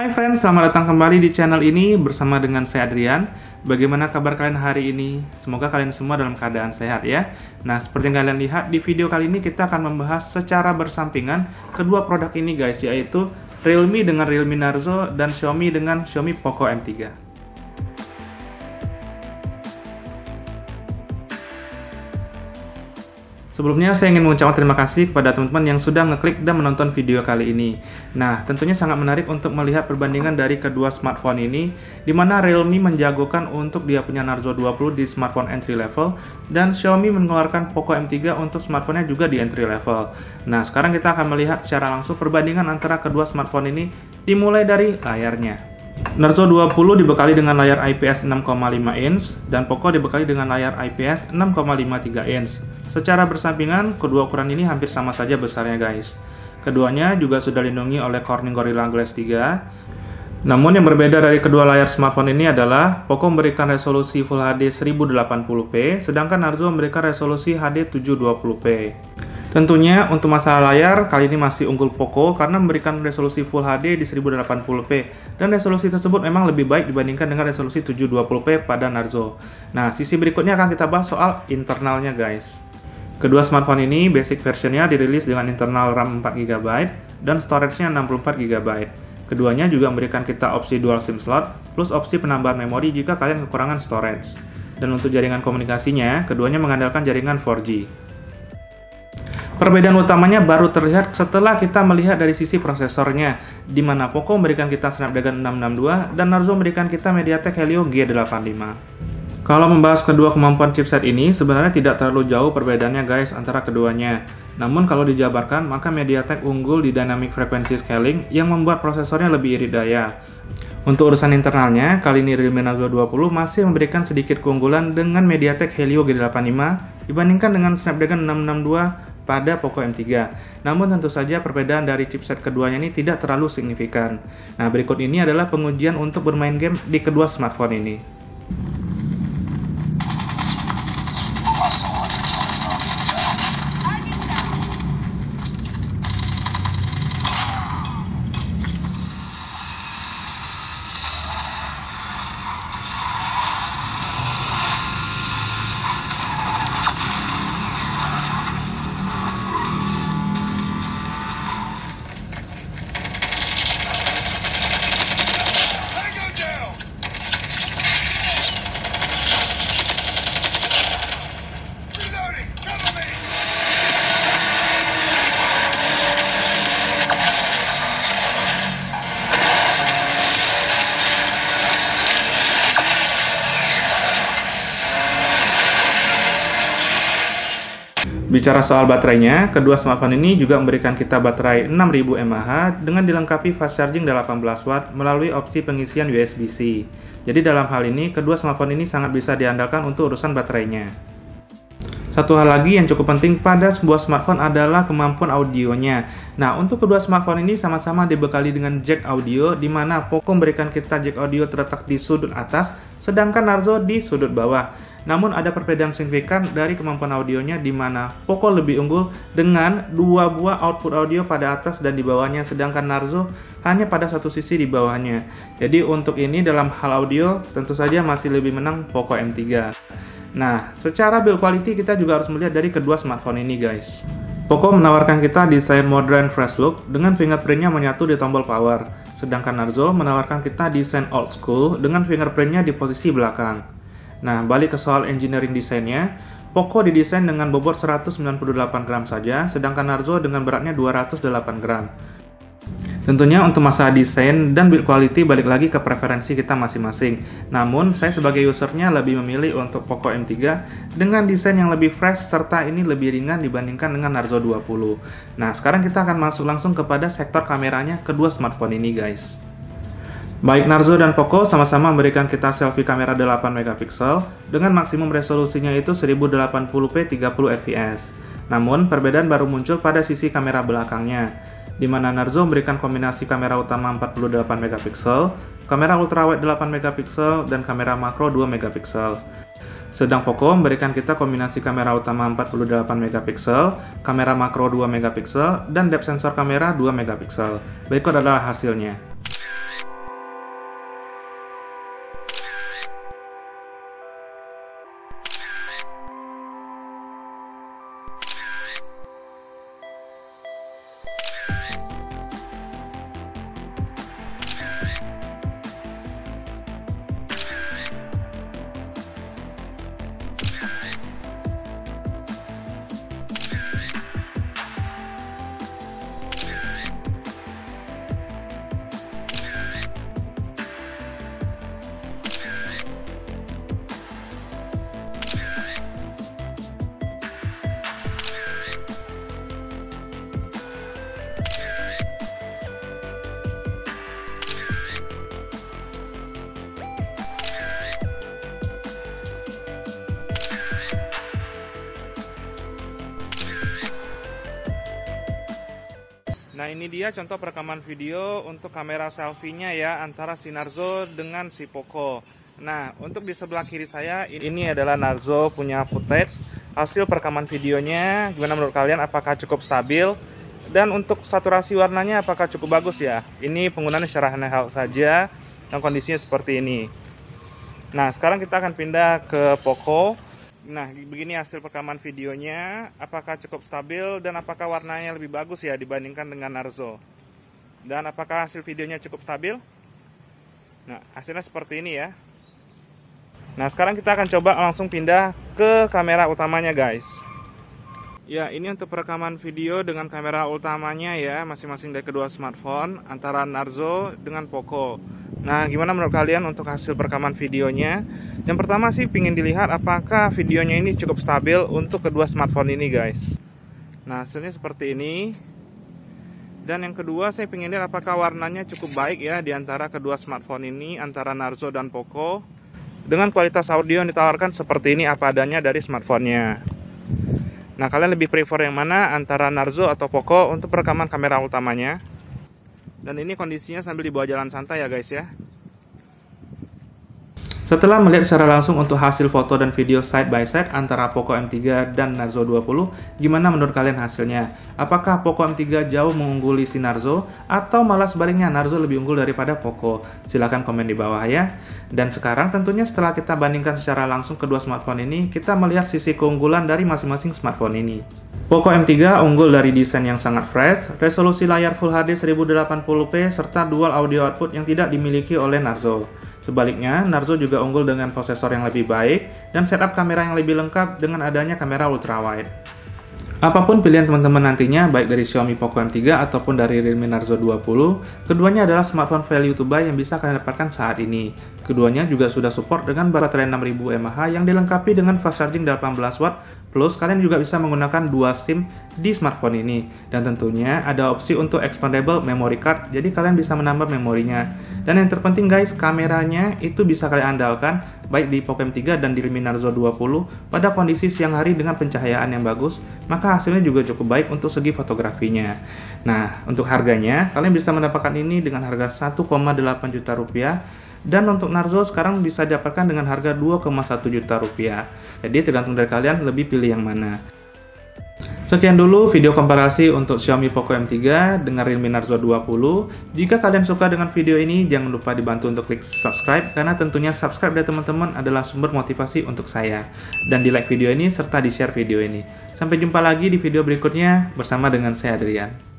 Hai friends, selamat datang kembali di channel ini bersama dengan saya Adrian. Bagaimana kabar kalian hari ini? Semoga kalian semua dalam keadaan sehat ya. Nah, seperti yang kalian lihat di video kali ini kita akan membahas secara bersampingan kedua produk ini guys, yaitu Realme dengan Realme Narzo dan Xiaomi dengan Xiaomi Poco M3. Sebelumnya saya ingin mengucapkan terima kasih kepada teman-teman yang sudah ngeklik dan menonton video kali ini. Nah, tentunya sangat menarik untuk melihat perbandingan dari kedua smartphone ini, di mana Realme menjagokan untuk dia punya Narzo 20 di smartphone entry level, dan Xiaomi mengeluarkan Poco M3 untuk smartphone-nya juga di entry level. Nah, sekarang kita akan melihat secara langsung perbandingan antara kedua smartphone ini, dimulai dari layarnya. Narzo 20 dibekali dengan layar IPS 6,5 inch dan Poco dibekali dengan layar IPS 6,53 inch. Secara bersampingan, kedua ukuran ini hampir sama saja besarnya guys. Keduanya juga sudah dilindungi oleh Corning Gorilla Glass 3. Namun yang berbeda dari kedua layar smartphone ini adalah Poco memberikan resolusi Full HD 1080p, sedangkan Narzo memberikan resolusi HD 720p. Tentunya untuk masalah layar, kali ini masih unggul Poco karena memberikan resolusi Full HD di 1080p dan resolusi tersebut memang lebih baik dibandingkan dengan resolusi 720p pada Narzo. Nah, sisi berikutnya akan kita bahas soal internalnya guys. Kedua smartphone ini basic versionnya dirilis dengan internal RAM 4GB dan storage-nya 64GB. Keduanya juga memberikan kita opsi dual SIM slot plus opsi penambahan memori jika kalian kekurangan storage. Dan untuk jaringan komunikasinya, keduanya mengandalkan jaringan 4G. Perbedaan utamanya baru terlihat setelah kita melihat dari sisi prosesornya, di mana Poco memberikan kita Snapdragon 662 dan Narzo memberikan kita MediaTek Helio G85. Kalau membahas kedua kemampuan chipset ini, sebenarnya tidak terlalu jauh perbedaannya guys antara keduanya. Namun kalau dijabarkan, maka MediaTek unggul di Dynamic Frequency Scaling yang membuat prosesornya lebih irit daya. Untuk urusan internalnya, kali ini Realme Narzo 20 masih memberikan sedikit keunggulan dengan MediaTek Helio G85 dibandingkan dengan Snapdragon 662 pada Poco M3. Namun tentu saja perbedaan dari chipset keduanya ini tidak terlalu signifikan. Nah, berikut ini adalah pengujian untuk bermain game di kedua smartphone ini. Bicara soal baterainya, kedua smartphone ini juga memberikan kita baterai 6000 mAh dengan dilengkapi fast charging 18 watt melalui opsi pengisian USB-C. Jadi dalam hal ini, kedua smartphone ini sangat bisa diandalkan untuk urusan baterainya. Satu hal lagi yang cukup penting pada sebuah smartphone adalah kemampuan audionya. Nah, untuk kedua smartphone ini sama-sama dibekali dengan jack audio, di mana Poco memberikan kita jack audio terletak di sudut atas, sedangkan Narzo di sudut bawah. Namun ada perbedaan signifikan dari kemampuan audionya, di mana Poco lebih unggul dengan dua buah output audio pada atas dan di bawahnya, sedangkan Narzo hanya pada satu sisi di bawahnya. Jadi untuk ini dalam hal audio tentu saja masih lebih menang Poco M3. Nah, secara build quality kita juga harus melihat dari kedua smartphone ini guys. Poco menawarkan kita desain modern fresh look dengan fingerprintnya menyatu di tombol power, sedangkan Narzo menawarkan kita desain old school dengan fingerprintnya di posisi belakang. Nah, balik ke soal engineering desainnya, Poco didesain dengan bobot 198 gram saja, sedangkan Narzo dengan beratnya 208 gram. Tentunya untuk masalah desain dan build quality balik lagi ke preferensi kita masing-masing. Namun, saya sebagai usernya lebih memilih untuk Poco M3 dengan desain yang lebih fresh serta ini lebih ringan dibandingkan dengan Narzo 20. Nah, sekarang kita akan masuk langsung kepada sektor kameranya kedua smartphone ini guys. Baik Narzo dan Poco sama-sama memberikan kita selfie kamera 8 MP dengan maksimum resolusinya itu 1080p 30 fps. Namun, perbedaan baru muncul pada sisi kamera belakangnya, di mana Narzo memberikan kombinasi kamera utama 48 MP, kamera ultrawide 8 MP, dan kamera makro 2 MP. Sedang Poco memberikan kita kombinasi kamera utama 48 MP, kamera makro 2 MP, dan depth sensor kamera 2 MP. Berikut adalah hasilnya. Nah, ini dia contoh perekaman video untuk kamera selfie-nya ya, antara si Narzo dengan si Poco. Nah, untuk di sebelah kiri saya, ini adalah Narzo punya footage hasil perekaman videonya. Gimana menurut kalian, apakah cukup stabil? Dan untuk saturasi warnanya apakah cukup bagus ya? Ini penggunaan secara handheld saja, dan kondisinya seperti ini. Nah, sekarang kita akan pindah ke Poco. Nah, begini hasil perekaman videonya, apakah cukup stabil dan apakah warnanya lebih bagus ya dibandingkan dengan Narzo. Dan apakah hasil videonya cukup stabil? Nah, hasilnya seperti ini ya. Nah, sekarang kita akan coba langsung pindah ke kamera utamanya guys. Ya, ini untuk perekaman video dengan kamera utamanya ya, masing-masing dari kedua smartphone, antara Narzo dengan Poco. Nah, gimana menurut kalian untuk hasil perekaman videonya? Yang pertama sih pingin dilihat apakah videonya ini cukup stabil untuk kedua smartphone ini guys. Nah, hasilnya seperti ini. Dan yang kedua saya pingin lihat apakah warnanya cukup baik ya di antara kedua smartphone ini, antara Narzo dan Poco. Dengan kualitas audio yang ditawarkan seperti ini apa adanya dari smartphone-nya. Nah, kalian lebih prefer yang mana antara Narzo atau Poco untuk perekaman kamera utamanya? Dan ini kondisinya sambil dibawa jalan santai ya guys ya. Setelah melihat secara langsung untuk hasil foto dan video side by side antara Poco M3 dan Narzo 20, gimana menurut kalian hasilnya? Apakah Poco M3 jauh mengungguli si Narzo atau malah sebaliknya Narzo lebih unggul daripada Poco? Silahkan komen di bawah ya. Dan sekarang tentunya setelah kita bandingkan secara langsung kedua smartphone ini, kita melihat sisi keunggulan dari masing-masing smartphone ini. Poco M3 unggul dari desain yang sangat fresh, resolusi layar Full HD 1080p, serta dual audio output yang tidak dimiliki oleh Narzo. Sebaliknya, Narzo juga unggul dengan prosesor yang lebih baik dan setup kamera yang lebih lengkap dengan adanya kamera ultrawide. Apapun pilihan teman-teman nantinya, baik dari Xiaomi Poco M3 ataupun dari Realme Narzo 20, keduanya adalah smartphone value to buy yang bisa kalian dapatkan saat ini. Keduanya juga sudah support dengan baterai 6000 mAh yang dilengkapi dengan fast charging 18 watt, plus kalian juga bisa menggunakan 2 SIM di smartphone ini. Dan tentunya ada opsi untuk expandable memory card, jadi kalian bisa menambah memorinya. Dan yang terpenting guys, kameranya itu bisa kalian andalkan baik di Poco M3 dan di Realme Narzo 20 pada kondisi siang hari dengan pencahayaan yang bagus, maka hasilnya juga cukup baik untuk segi fotografinya. Nah, untuk harganya, kalian bisa mendapatkan ini dengan harga 1,8 juta rupiah. Dan untuk Narzo sekarang bisa didapatkan dengan harga 2,1 juta rupiah. Jadi tergantung dari kalian lebih pilih yang mana. Sekian dulu video komparasi untuk Xiaomi Poco M3 dengan Realme Narzo 20. Jika kalian suka dengan video ini, jangan lupa dibantu untuk klik subscribe, karena tentunya subscribe dari teman-teman adalah sumber motivasi untuk saya. Dan di like video ini serta di share video ini. Sampai jumpa lagi di video berikutnya bersama dengan saya Adrian.